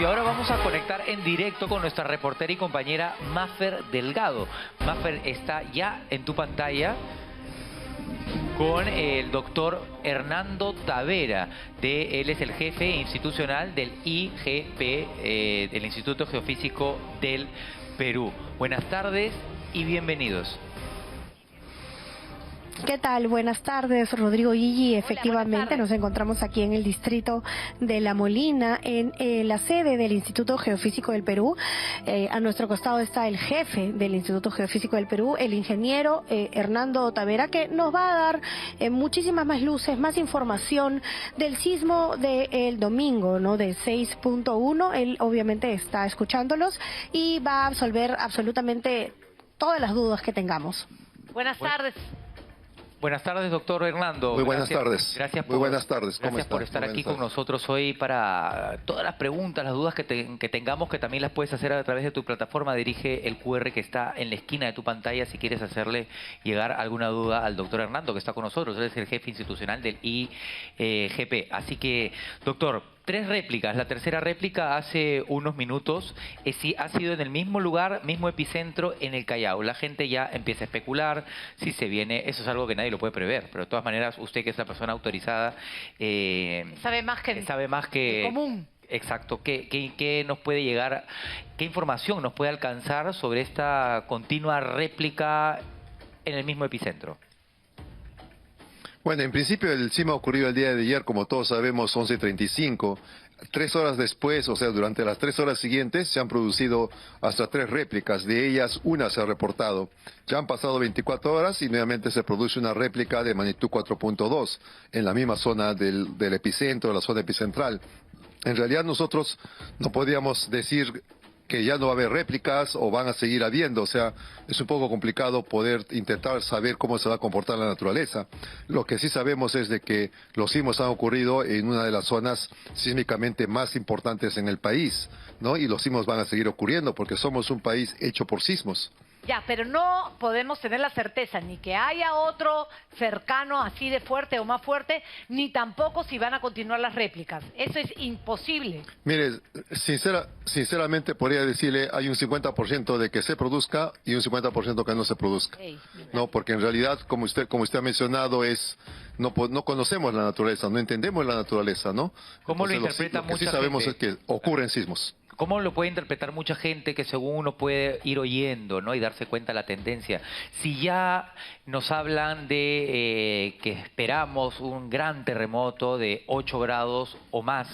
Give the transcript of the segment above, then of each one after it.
Y ahora vamos a conectar en directo con nuestra reportera y compañera Mafer Delgado. Mafer está ya en tu pantalla con el doctor Hernando Tavera. Él es el jefe institucional del IGP, del Instituto Geofísico del Perú. Buenas tardes y bienvenidos. ¿Qué tal? Buenas tardes, Rodrigo Gigi. Efectivamente, Hola, nos encontramos aquí en el distrito de La Molina, en la sede del Instituto Geofísico del Perú. A nuestro costado está el jefe del Instituto Geofísico del Perú, el ingeniero Hernando Tavera, que nos va a dar muchísimas más luces, más información del sismo del domingo, ¿no? De 6.1. Él obviamente está escuchándolos y va a absolver absolutamente todas las dudas que tengamos. Buenas tardes. Buenas tardes, doctor Hernando. Muy buenas tardes. Gracias Muy buenas tardes. ¿Cómo gracias está? por estar Muy aquí buenas con nosotros hoy para todas las preguntas, las dudas que tengamos, que también las puedes hacer a través de tu plataforma. Dirige el QR que está en la esquina de tu pantalla si quieres hacerle llegar alguna duda al doctor Hernando, que está con nosotros. Él es el jefe institucional del IGP. Así que, doctor, 3 réplicas. La tercera réplica hace unos minutos ha sido en el mismo lugar, mismo epicentro, en el Callao. La gente ya empieza a especular si se viene. Eso es algo que nadie lo puede prever, pero de todas maneras, usted que es la persona autorizada Sabe más que común. Exacto. ¿Qué nos puede llegar? ¿Qué información nos puede alcanzar sobre esta continua réplica en el mismo epicentro? Bueno, en principio el sismo ocurrió el día de ayer, como todos sabemos, 11:35. 3 horas después, o sea, durante las 3 horas siguientes, se han producido hasta 3 réplicas. De ellas, una se ha reportado. Ya han pasado 24 horas y nuevamente se produce una réplica de magnitud 4.2 en la misma zona del epicentro, la zona epicentral. En realidad nosotros no podíamos decir que ya no va a haber réplicas o van a seguir habiendo, o sea, es un poco complicado poder intentar saber cómo se va a comportar la naturaleza. Lo que sí sabemos es de que los sismos han ocurrido en una de las zonas sísmicamente más importantes en el país, ¿no? Y los sismos van a seguir ocurriendo porque somos un país hecho por sismos. Ya, pero no podemos tener la certeza ni que haya otro cercano así de fuerte o más fuerte, ni tampoco si van a continuar las réplicas. Eso es imposible. Mire, sinceramente podría decirle, hay un 50% de que se produzca y un 50% que no se produzca. No, porque en realidad, como usted ha mencionado, no conocemos la naturaleza, no entendemos la naturaleza, ¿no? ¿Cómo lo Entonces, interpreta lo que sí mucha sabemos gente? es que ocurren sismos. ¿Cómo lo puede interpretar mucha gente que según uno puede ir oyendo, ¿no? Y darse cuenta de la tendencia? Si ya nos hablan de que esperamos un gran terremoto de 8 grados o más,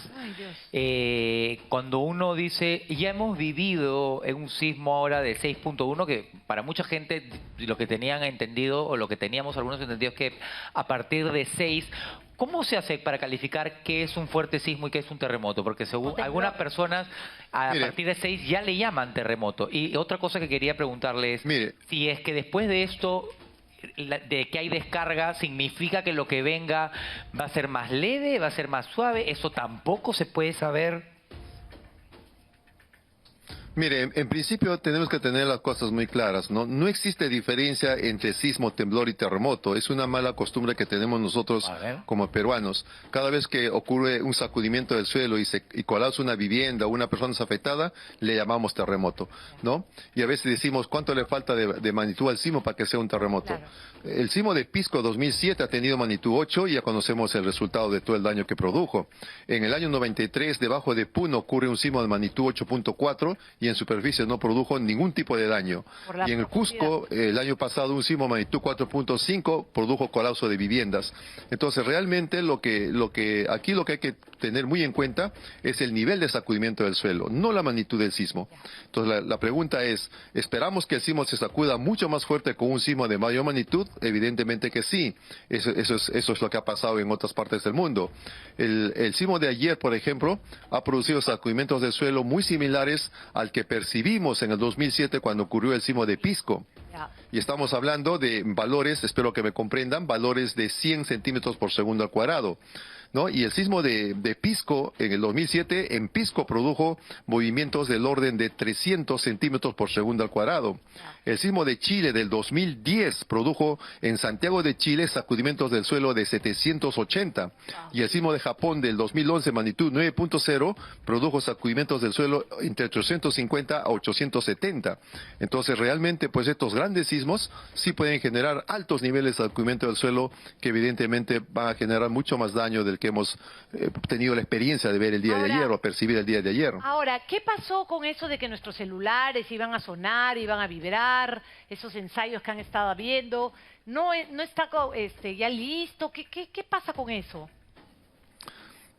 cuando uno dice, ya hemos vivido en un sismo ahora de 6.1, que para mucha gente lo que tenían entendido, o lo que teníamos algunos entendidos, es que a partir de 6... ¿Cómo se hace para calificar qué es un fuerte sismo y qué es un terremoto? Porque según algunas personas, a partir de 6 ya le llaman terremoto. Y otra cosa que quería preguntarle es, si es que después de esto, de que hay descarga, ¿significa que lo que venga va a ser más leve, va a ser más suave? ¿Eso tampoco se puede saber? Mire, en principio tenemos que tener las cosas muy claras, ¿no? No existe diferencia entre sismo, temblor y terremoto. Es una mala costumbre que tenemos nosotros como peruanos. Cada vez que ocurre un sacudimiento del suelo y colapsa una vivienda o una persona es afectada, le llamamos terremoto, ¿no? Y a veces decimos, ¿cuánto le falta de magnitud al sismo para que sea un terremoto? Claro. El sismo de Pisco 2007 ha tenido magnitud 8 y ya conocemos el resultado de todo el daño que produjo. En el año 93, debajo de Puno, ocurre un sismo de magnitud 8.4 y en superficie no produjo ningún tipo de daño. Y en el Cusco, el año pasado, un sismo de magnitud 4.5 produjo colapso de viviendas. Entonces, realmente aquí lo que hay que tener muy en cuenta es el nivel de sacudimiento del suelo, no la magnitud del sismo. Entonces, la pregunta es, ¿esperamos que el sismo se sacuda mucho más fuerte con un sismo de mayor magnitud? Evidentemente que sí. Eso es lo que ha pasado en otras partes del mundo. El sismo de ayer, por ejemplo, ha producido sacudimientos del suelo muy similares al que percibimos en el 2007 cuando ocurrió el sismo de Pisco. Ya. Y estamos hablando de valores, espero que me comprendan, valores de 100 centímetros por segundo al cuadrado, ¿no? Y el sismo de Pisco en el 2007, en Pisco produjo movimientos del orden de 300 centímetros por segundo al cuadrado. El sismo de Chile del 2010 produjo en Santiago de Chile sacudimientos del suelo de 780. Y el sismo de Japón del 2011, magnitud 9.0, produjo sacudimientos del suelo entre 850 a 870. Entonces, realmente, pues estos grandes sismos sí pueden generar altos niveles de sacudimiento del suelo que evidentemente van a generar mucho más daño del que hemos tenido la experiencia de ver el día de ayer o percibir el día de ayer. Ahora, ¿qué pasó con eso de que nuestros celulares iban a sonar, iban a vibrar, esos ensayos que han estado viendo? ¿No está ya listo? ¿Qué pasa con eso?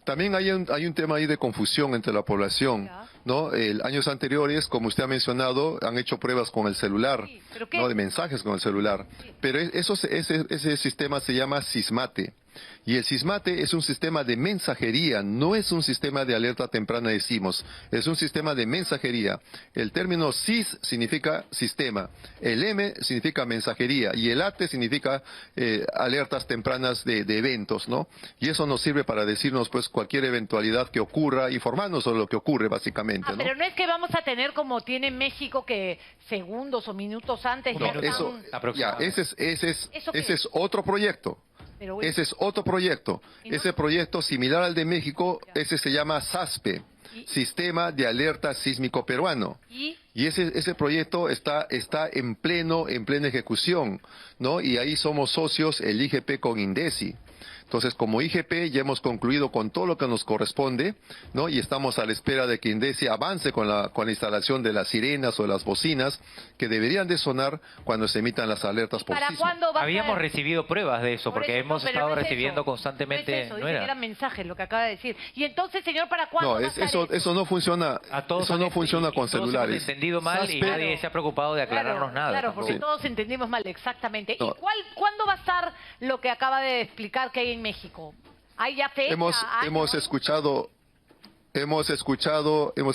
También hay un tema ahí de confusión entre la población, ¿no? Años anteriores, como usted ha mencionado, han hecho pruebas con el celular, Sí, ¿pero qué? ¿no? De mensajes con el celular. Sí. Pero ese sistema se llama SISMATE. Y el SISMATE es un sistema de mensajería, no es un sistema de alerta temprana de sismos, es un sistema de mensajería. El término SIS significa sistema, el M significa mensajería y el ATE significa alertas tempranas de eventos, ¿no? Y eso nos sirve para decirnos pues cualquier eventualidad que ocurra, informarnos sobre lo que ocurre básicamente, ¿no? Pero no es que vamos a tener como tiene México que segundos o minutos antes No, ya eso, están... ya, ¿Eso qué ese es otro proyecto. Pero, Ese es otro proyecto. ¿Y no? Ese proyecto similar al de México, ese se llama SASPE, ¿Y? Sistema de Alerta Sísmico Peruano. ¿Y? Y ese proyecto está en plena ejecución, ¿no? Y ahí somos socios el IGP con INDECI. Entonces, como IGP ya hemos concluido con todo lo que nos corresponde, ¿no? Y estamos a la espera de que INDECI avance con la instalación de las sirenas o las bocinas que deberían de sonar cuando se emitan las alertas por ¿Para sismo. cuándo va a Habíamos ser? recibido pruebas de eso, Por porque eso, hemos pero estado no es recibiendo eso. constantemente... No es eso, ¿no dice que era? eran mensajes, lo que acaba de decir. Y entonces, señor, ¿para cuándo No, va a estar eso no funciona, A todos eso han- no funciona y con todos celulares. hemos entendido mal y SASPE nadie se ha preocupado de aclararnos nada. Claro, tampoco. porque todos entendimos mal, exactamente. No. ¿Y cuándo va a estar lo que acaba de explicar que hay en México? ¿Hay ya fecha? hemos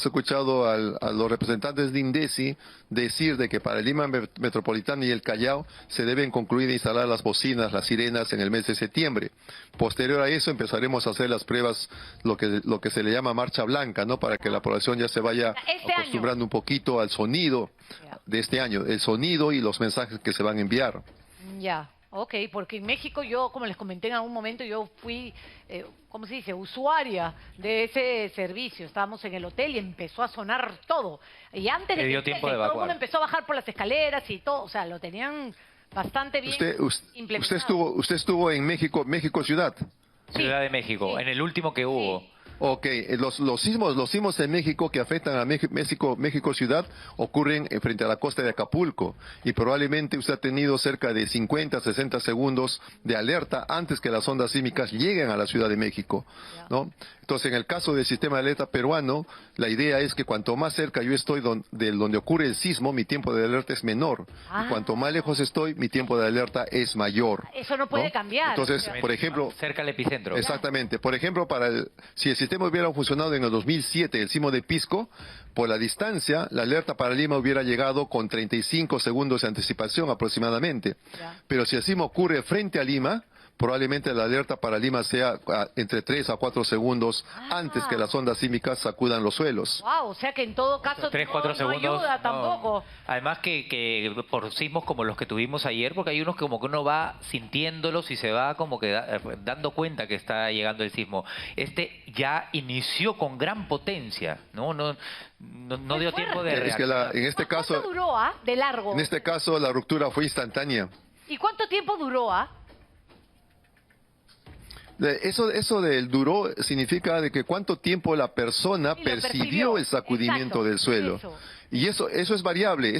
escuchado a los representantes de INDECI decir de que para Lima Metropolitana y el Callao se deben concluir e instalar las bocinas, las sirenas en el mes de septiembre. Posterior a eso empezaremos a hacer las pruebas, lo que se le llama marcha blanca, ¿no? Para que la población ya se vaya Este acostumbrando un poquito al sonido de este año, el sonido y los mensajes que se van a enviar. Ya, ok, porque en México yo, como les comenté en algún momento, yo fui, ¿cómo se dice?, usuaria de ese servicio. Estábamos en el hotel y empezó a sonar todo. Y antes de Le dio que tiempo de todo el evacuar. mundo empezó a bajar por las escaleras y todo, o sea, lo tenían bastante bien implementado. Usted estuvo en México Ciudad. Ciudad de México, Sí. en el último que hubo. Ok, los sismos en México que afectan a México Ciudad ocurren frente a la costa de Acapulco y probablemente usted ha tenido cerca de 50, 60 segundos de alerta antes que las ondas sísmicas lleguen a la Ciudad de México, ¿no? Entonces, en el caso del sistema de alerta peruano, la idea es que cuanto más cerca yo estoy de donde ocurre el sismo, mi tiempo de alerta es menor. Ah. Y cuanto más lejos estoy, mi tiempo de alerta es mayor. Eso no puede cambiar. Entonces, O sea, por ejemplo, Cerca del epicentro. exactamente. Por ejemplo, si el sistema hubiera funcionado en el 2007, el sismo de Pisco, por la distancia, la alerta para Lima hubiera llegado con 35 segundos de anticipación aproximadamente. Ya. Pero si el sismo ocurre frente a Lima, probablemente la alerta para Lima sea entre 3 a 4 segundos antes que las ondas sísmicas sacudan los suelos. Wow, o sea que en todo caso 3, no, 4 no segundos. ayuda no. tampoco. Además que por sismos como los que tuvimos ayer, porque hay unos que como que uno va sintiéndolos y se va como que dando cuenta que está llegando el sismo. Este ya inició con gran potencia, ¿no? No Fue dio tiempo de fuerte. Es que reaccionar. en este ¿Cuánto caso, duró, de largo? en este caso la ruptura fue instantánea. ¿Y cuánto tiempo duró, Eso del duró significa de que cuánto tiempo la persona Sí, lo percibió percibió. el sacudimiento Exacto, del suelo. eso. Y eso es variable,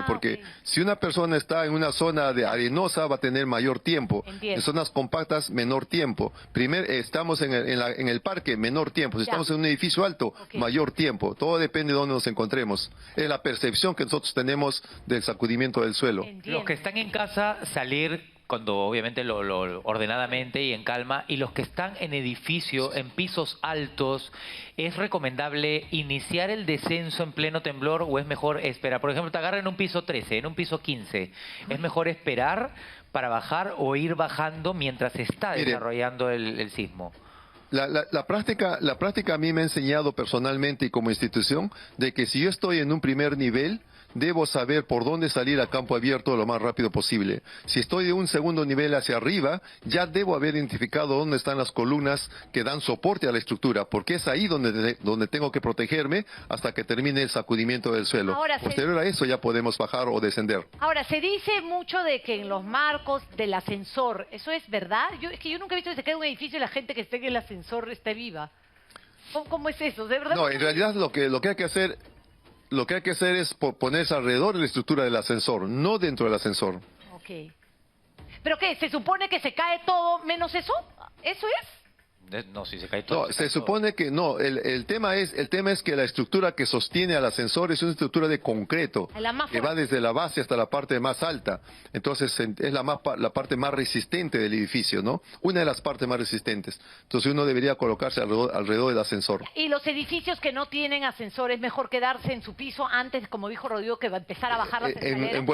porque ok. si una persona está en una zona de arenosa va a tener mayor tiempo, Entiendo. en zonas compactas menor tiempo. Estamos en el parque, menor tiempo, si Ya. estamos en un edificio alto, Ok. mayor tiempo. Todo depende de dónde nos encontremos. Es la percepción que nosotros tenemos del sacudimiento del suelo. Entiendo. Los que están en casa, salir cuando obviamente ordenadamente y en calma, y los que están en edificio, en pisos altos, ¿es recomendable iniciar el descenso en pleno temblor o es mejor esperar? Por ejemplo, te agarran en un piso 13, en un piso 15, ¿es mejor esperar para bajar o ir bajando mientras se está desarrollando el sismo? La práctica a mí me ha enseñado personalmente y como institución de que si yo estoy en un primer nivel, debo saber por dónde salir a campo abierto lo más rápido posible. Si estoy de un segundo nivel hacia arriba, ya debo haber identificado dónde están las columnas que dan soporte a la estructura, porque es ahí donde tengo que protegerme hasta que termine el sacudimiento del suelo. Posterior a eso ya podemos bajar o descender. Ahora, se dice mucho de que en los marcos del ascensor, ¿eso es verdad? Es que yo nunca he visto que se quede un edificio y la gente que esté en el ascensor esté viva. ¿Cómo es eso? ¿De verdad? No, en realidad lo que hay que hacer... Lo que hay que hacer es ponerse alrededor de la estructura del ascensor, no dentro del ascensor. Ok. ¿Pero qué? ¿Se supone que se cae todo menos eso? ¿Eso es? No, si se cae todo. No, se supone que no. El tema es que la estructura que sostiene al ascensor es una estructura de concreto que va desde la base hasta la parte más alta. Entonces es la parte más resistente del edificio, ¿no? Una de las partes más resistentes. Entonces uno debería colocarse alrededor del ascensor. Y los edificios que no tienen ascensor, ¿es mejor quedarse en su piso antes, como dijo Rodrigo, que va a empezar a bajar las escaleras? En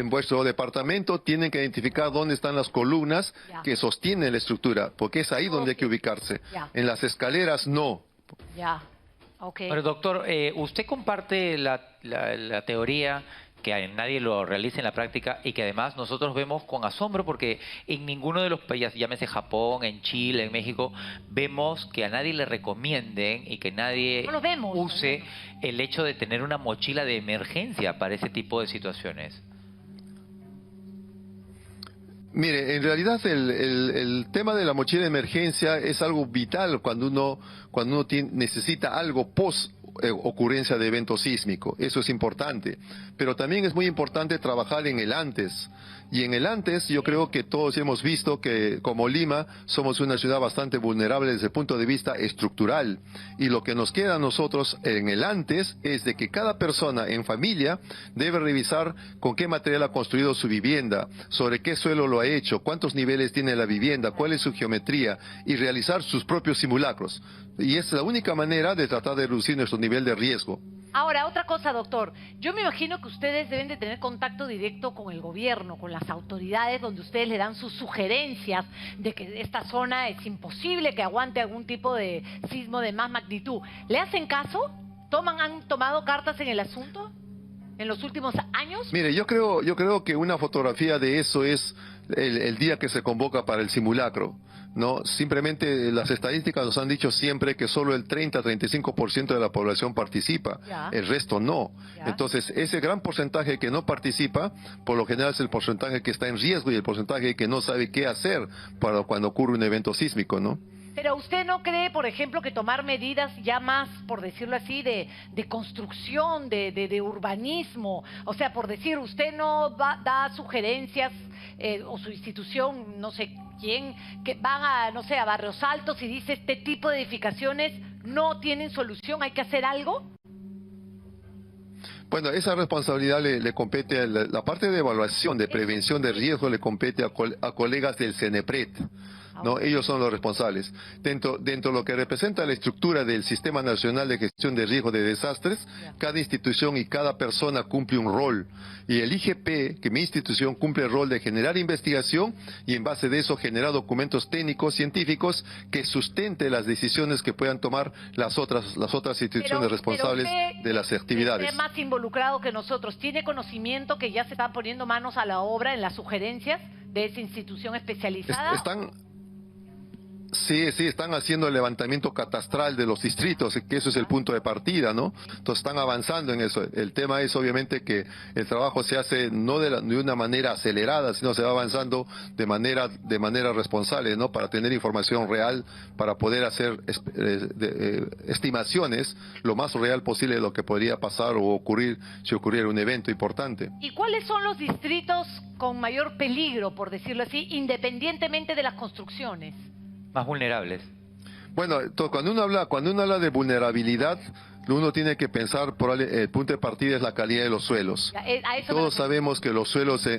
vuestro departamento tienen que identificar dónde están las columnas que sostienen la estructura, porque es ahí donde hay que ubicarse. En las escaleras no. Ya, ok. Pero doctor, ¿usted comparte la teoría que nadie lo realice en la práctica y que además nosotros vemos con asombro porque en ninguno de los países, llámese Japón, en Chile, en México, vemos que a nadie le recomienden y que nadie use el hecho de tener una mochila de emergencia para ese tipo de situaciones? Mire, en realidad el tema de la mochila de emergencia es algo vital cuando uno necesita algo post ocurrencia de evento sísmico. Eso es importante. Pero también es muy importante trabajar en el antes. Y en el antes yo creo que todos hemos visto que como Lima somos una ciudad bastante vulnerable desde el punto de vista estructural. Y lo que nos queda a nosotros en el antes es de que cada persona en familia debe revisar con qué material ha construido su vivienda, sobre qué suelo lo ha hecho, cuántos niveles tiene la vivienda, cuál es su geometría y realizar sus propios simulacros. Y es la única manera de tratar de reducir nuestro nivel de riesgo. Ahora, otra cosa, doctor. Yo me imagino que ustedes deben de tener contacto directo con el gobierno, con las autoridades, donde ustedes le dan sus sugerencias de que esta zona es imposible que aguante algún tipo de sismo de más magnitud. ¿Le hacen caso? ¿Han tomado cartas en el asunto en los últimos años? Mire, yo creo que una fotografía de eso es el día que se convoca para el simulacro. No, simplemente las estadísticas nos han dicho siempre que solo el 30-35% de la población participa, el resto no. Entonces, ese gran porcentaje que no participa, por lo general es el porcentaje que está en riesgo y el porcentaje que no sabe qué hacer para cuando ocurre un evento sísmico, ¿no? Pero usted no cree, por ejemplo, que tomar medidas ya más, por decirlo así, de construcción, de urbanismo, o sea, por decir, usted no da sugerencias o su institución, no sé quién, que van a, no sé, a Barrios Altos y dice este tipo de edificaciones no tienen solución, hay que hacer algo? Bueno, esa responsabilidad le compete, la parte de evaluación, de prevención de riesgo le compete a colegas del CENEPRED. No, ellos son los responsables. Dentro de lo que representa la estructura del Sistema Nacional de Gestión de Riesgo de Desastres, cada institución y cada persona cumple un rol. Y el IGP, que mi institución cumple el rol de generar investigación y en base de eso generar documentos técnicos, científicos que sustenten las decisiones que puedan tomar las otras instituciones responsables de las actividades. Usted más involucrado que nosotros, ¿tiene conocimiento que ya se están poniendo manos a la obra en las sugerencias de esa institución especializada? Sí, están haciendo el levantamiento catastral de los distritos, que eso es el punto de partida, ¿no? Entonces están avanzando en eso. El tema es obviamente que el trabajo se hace no de una manera acelerada, sino se va avanzando de manera responsable, ¿no? Para tener información real, para poder hacer estimaciones lo más real posible de lo que podría pasar o ocurrir si ocurriera un evento importante. ¿Y cuáles son los distritos con mayor peligro, por decirlo así, independientemente de las construcciones? Más vulnerables. Bueno, cuando uno habla de vulnerabilidad, uno tiene que pensar, el punto de partida es la calidad de los suelos. Todos sabemos que los suelos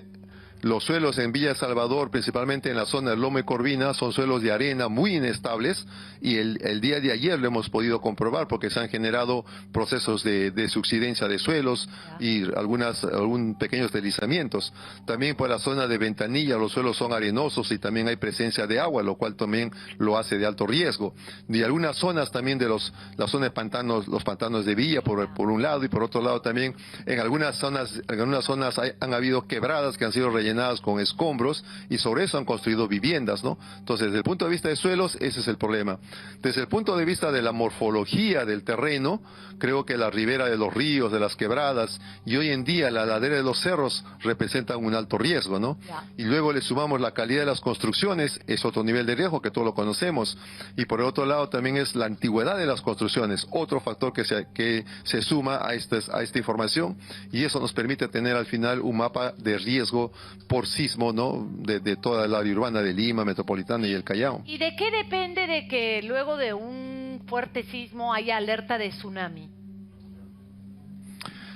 Los suelos en Villa Salvador, principalmente en la zona del Lomo y Corvina, son suelos de arena muy inestables y el día de ayer lo hemos podido comprobar porque se han generado procesos de subsidencia de suelos y algún pequeños deslizamientos. También por la zona de Ventanilla los suelos son arenosos y también hay presencia de agua, lo cual también lo hace de alto riesgo. Y algunas zonas también de la zona de pantanos, los pantanos de Villa por un lado y por otro lado también en algunas zonas han habido quebradas que han sido rellenadas con escombros y sobre eso han construido viviendas, ¿no? Entonces, desde el punto de vista de suelos, ese es el problema. Desde el punto de vista de la morfología del terreno, creo que la ribera de los ríos, de las quebradas y hoy en día la ladera de los cerros representan un alto riesgo, ¿no? Y luego le sumamos la calidad de las construcciones, es otro nivel de riesgo que todos lo conocemos. Y por el otro lado también es la antigüedad de las construcciones, otro factor que se suma a esta información y eso nos permite tener al final un mapa de riesgo por sismo, ¿no? De toda el área urbana de Lima, Metropolitana y el Callao. ¿Y de qué depende de que luego de un fuerte sismo haya alerta de tsunami?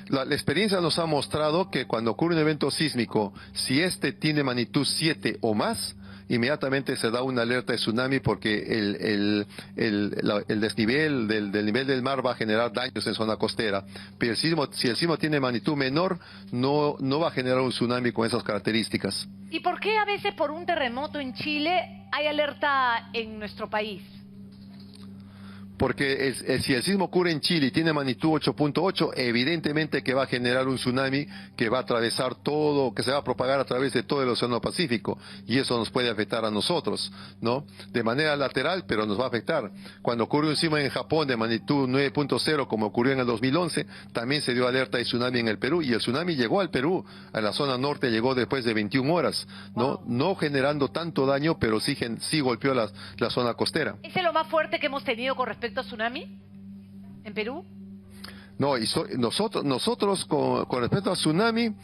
La experiencia nos ha mostrado que cuando ocurre un evento sísmico, si este tiene magnitud 7 o más, inmediatamente se da una alerta de tsunami porque el desnivel del nivel del mar va a generar daños en zona costera. Pero si el sismo tiene magnitud menor, no va a generar un tsunami con esas características. ¿Y por qué a veces por un terremoto en Chile hay alerta en nuestro país? Porque si el sismo ocurre en Chile y tiene magnitud 8.8, evidentemente que va a generar un tsunami que va a atravesar todo, que se va a propagar a través de todo el Océano Pacífico. Y eso nos puede afectar a nosotros, ¿no? De manera lateral, pero nos va a afectar. Cuando ocurre un sismo en Japón de magnitud 9.0, como ocurrió en el 2011, también se dio alerta de tsunami en el Perú. Y el tsunami llegó al Perú, a la zona norte llegó después de 21 horas, ¿no? Wow. No generando tanto daño, pero sí golpeó la zona costera. ¿Ese es lo más fuerte que hemos tenido con respecto a tsunami en Perú? No, nosotros con respecto a tsunami,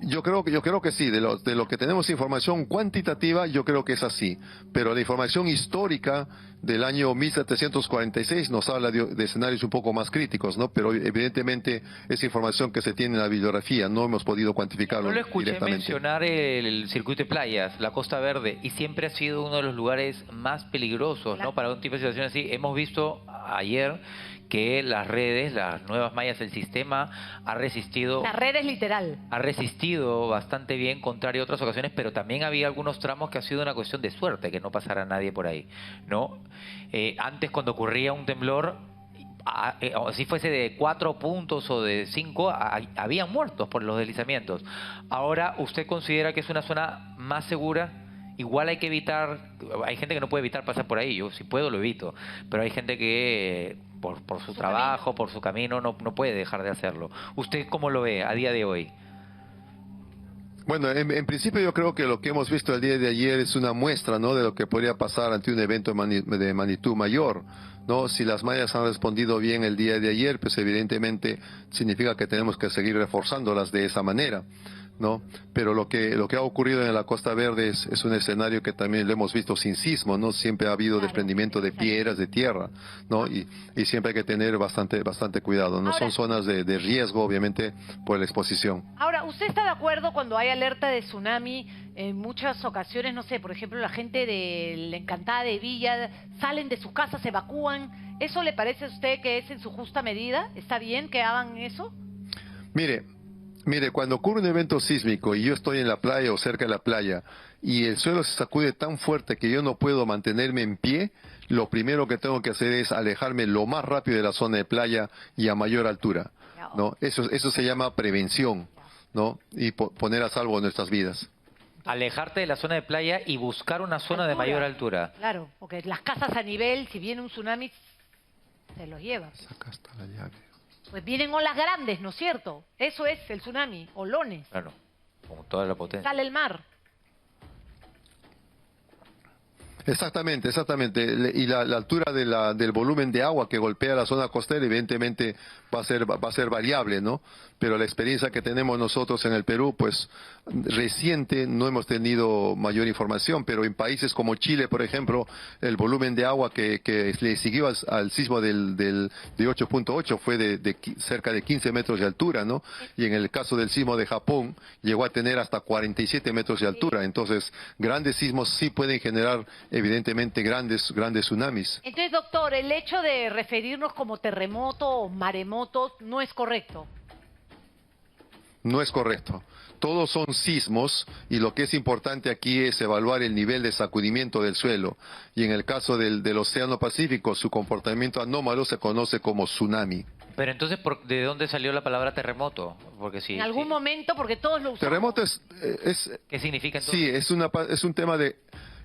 yo creo que sí, de lo que tenemos información cuantitativa, yo creo que es así, pero la información histórica del año 1746 nos habla de escenarios un poco más críticos, ¿no? Pero evidentemente es información que se tiene en la bibliografía, no hemos podido cuantificarlo No lo escuché directamente. mencionar el circuito de playas, la Costa Verde, y siempre ha sido uno de los lugares más peligrosos, ¿no? Para un tipo de situación así. Hemos visto ayer que las redes, las nuevas mallas del sistema, ha resistido... La red es literal. Ha resistido bastante bien, contrario a otras ocasiones, pero también había algunos tramos que ha sido una cuestión de suerte, que no pasara nadie por ahí, ¿no? Antes, cuando ocurría un temblor, si fuese de 4 puntos o de 5, habían muertos por los deslizamientos. Ahora, ¿usted considera que es una zona más segura? Igual hay que evitar, hay gente que no puede evitar pasar por ahí, yo si puedo lo evito, pero hay gente que por su trabajo, por su camino, no puede dejar de hacerlo. ¿Usted cómo lo ve a día de hoy? Bueno, en principio yo creo que lo que hemos visto el día de ayer es una muestra, ¿no?, de lo que podría pasar ante un evento de magnitud mayor, ¿no? Si las mallas han respondido bien el día de ayer, pues evidentemente significa que tenemos que seguir reforzándolas de esa manera, ¿no? Pero lo que ha ocurrido en la Costa Verde es un escenario que también lo hemos visto sin sismo, ¿no? Siempre ha habido desprendimiento de piedras, de tierra, ¿no? Y siempre hay que tener bastante cuidado. No son zonas de riesgo, obviamente, por la exposición. Ahora, ¿usted está de acuerdo cuando hay alerta de tsunami? En muchas ocasiones, no sé, por ejemplo, la gente de la Encantada de Villa salen de sus casas, se evacúan. ¿Eso le parece a usted que es en su justa medida? ¿Está bien que hagan eso? Mire, cuando ocurre un evento sísmico y yo estoy en la playa o cerca de la playa y el suelo se sacude tan fuerte que yo no puedo mantenerme en pie, lo primero que tengo que hacer es alejarme lo más rápido de la zona de playa y a mayor altura, ¿no? Eso se llama prevención, ¿no? Y poner a salvo nuestras vidas. Alejarte de la zona de playa y buscar una zona de mayor altura. Claro, porque las casas a nivel, si viene un tsunami, se los lleva. Saca hasta la llave. Pues vienen olas grandes, ¿no es cierto? Eso es el tsunami, olones. Claro, con toda la potencia. Sale el mar. Exactamente, exactamente. Y la altura del volumen de agua que golpea la zona costera evidentemente va a ser variable, ¿no? Pero la experiencia que tenemos nosotros en el Perú, pues reciente, no hemos tenido mayor información, pero en países como Chile, por ejemplo, el volumen de agua que le siguió al sismo de 8.8 fue de cerca de 15 metros de altura, ¿no? Y en el caso del sismo de Japón, llegó a tener hasta 47 metros de altura. Entonces, grandes sismos sí pueden generar evidentemente grandes tsunamis. Entonces, doctor, el hecho de referirnos como terremoto o maremotos no es correcto. No es correcto. Todos son sismos y lo que es importante aquí es evaluar el nivel de sacudimiento del suelo. Y en el caso del Océano Pacífico, su comportamiento anómalo se conoce como tsunami. Pero entonces, ¿de dónde salió la palabra terremoto? Porque sí, En algún momento, porque todos lo usamos. Terremoto ¿qué significa entonces? sí,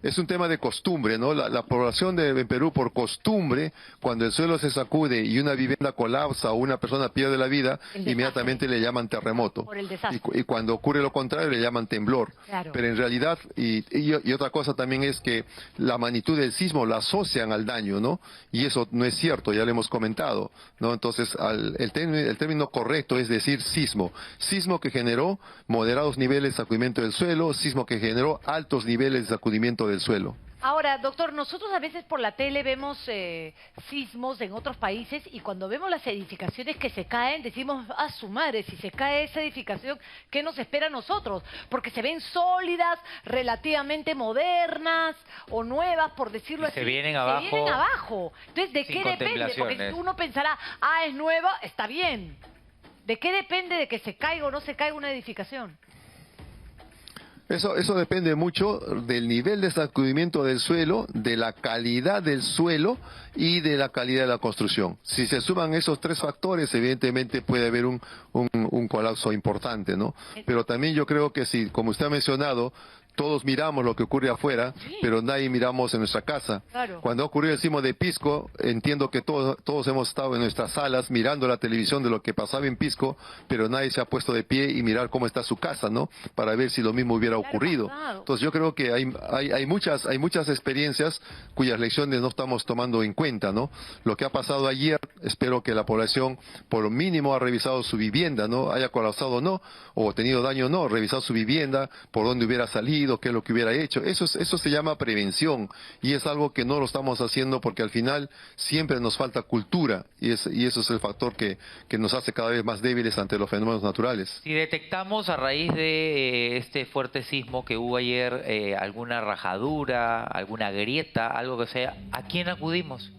es un tema de costumbre, ¿no? La población de Perú, por costumbre, cuando el suelo se sacude y una vivienda colapsa o una persona pierde la vida, inmediatamente le llaman terremoto. Por el desastre. Y cuando ocurre lo contrario, le llaman temblor. Claro. Pero en realidad, y otra cosa también es que la magnitud del sismo la asocian al daño, ¿no? Y eso no es cierto, ya lo hemos comentado, ¿no? Entonces, el término correcto es decir sismo. Sismo que generó moderados niveles de sacudimiento del suelo, sismo que generó altos niveles de sacudimiento del suelo. Ahora, doctor, nosotros a veces por la tele vemos sismos en otros países y cuando vemos las edificaciones que se caen, decimos, ah, su madre, si se cae esa edificación, ¿qué nos espera a nosotros? Porque se ven sólidas, relativamente modernas o nuevas, por decirlo así. Se vienen abajo. Se vienen abajo. Entonces, ¿de qué depende? Porque uno pensará, ah, es nueva, está bien. ¿De qué depende de que se caiga o no se caiga una edificación? Eso depende mucho del nivel de sacudimiento del suelo, de la calidad del suelo y de la calidad de la construcción. Si se suman esos tres factores, evidentemente puede haber un colapso importante, ¿no? Pero también yo creo que si, como usted ha mencionado, todos miramos lo que ocurre afuera, pero nadie miramos en nuestra casa. Claro. Cuando ocurrió el sismo de Pisco, entiendo que todos hemos estado en nuestras salas mirando la televisión de lo que pasaba en Pisco, pero nadie se ha puesto de pie y mirar cómo está su casa, ¿no? Para ver si lo mismo hubiera ocurrido. Entonces yo creo que hay muchas experiencias cuyas lecciones no estamos tomando en cuenta, ¿no? Lo que ha pasado ayer, espero que la población por lo mínimo ha revisado su vivienda, ¿no? Haya colapsado o no, o tenido daño o no, revisado su vivienda, por dónde hubiera salido, qué es lo que hubiera hecho. Eso se llama prevención y es algo que no lo estamos haciendo porque al final siempre nos falta cultura y eso es el factor que nos hace cada vez más débiles ante los fenómenos naturales. Si detectamos a raíz de este fuerte sismo que hubo ayer alguna rajadura, alguna grieta, algo que sea, ¿a quién acudimos?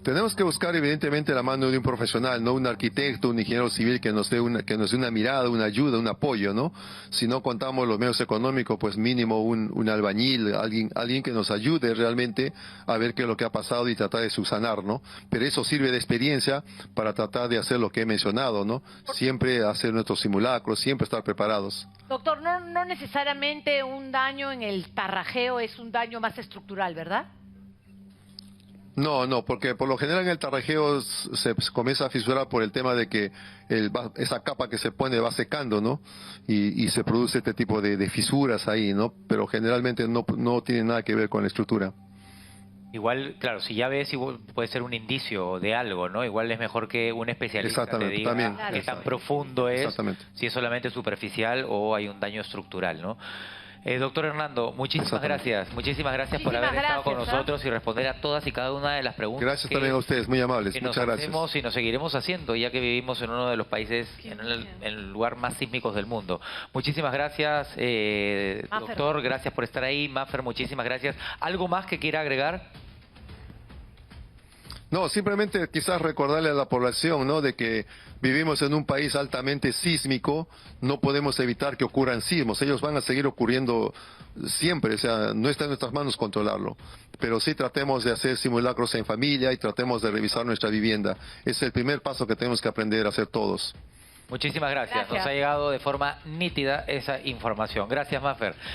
Tenemos que buscar evidentemente la mano de un profesional, no un arquitecto, un ingeniero civil que nos dé una mirada, una ayuda, un apoyo, ¿no? Si no contamos los medios económicos, pues mínimo un albañil, alguien que nos ayude realmente a ver qué es lo que ha pasado y tratar de subsanar, ¿no? Pero eso sirve de experiencia para tratar de hacer lo que he mencionado, ¿no? Siempre hacer nuestros simulacros, siempre estar preparados. Doctor, no necesariamente un daño en el tarrajeo es un daño más estructural, ¿verdad? No, porque por lo general en el tarrajeo se comienza a fisurar por el tema de que esa capa que se pone va secando, ¿no? Y se produce este tipo de fisuras ahí, ¿no? Pero generalmente no tiene nada que ver con la estructura. Igual, claro, si ya ves, igual puede ser un indicio de algo, ¿no? Igual es mejor que un especialista te diga también. qué tan profundo es, si es solamente superficial o hay un daño estructural, ¿no? Doctor Hernando, muchísimas gracias por haber estado con nosotros y responder a todas y cada una de las preguntas. Gracias también a ustedes, muy amables, muchas gracias. Y nos seguiremos haciendo, ya que vivimos en uno de los países, en el lugar más sísmicos del mundo. Muchísimas gracias, doctor, gracias por estar ahí. Maffer, muchísimas gracias. ¿Algo más que quiera agregar? No, simplemente quizás recordarle a la población, ¿no?, de que vivimos en un país altamente sísmico, no podemos evitar que ocurran sismos, ellos van a seguir ocurriendo siempre, o sea, no está en nuestras manos controlarlo, pero sí tratemos de hacer simulacros en familia y tratemos de revisar nuestra vivienda. Es el primer paso que tenemos que aprender a hacer todos. Muchísimas gracias. Nos ha llegado de forma nítida esa información. Gracias, Maffer.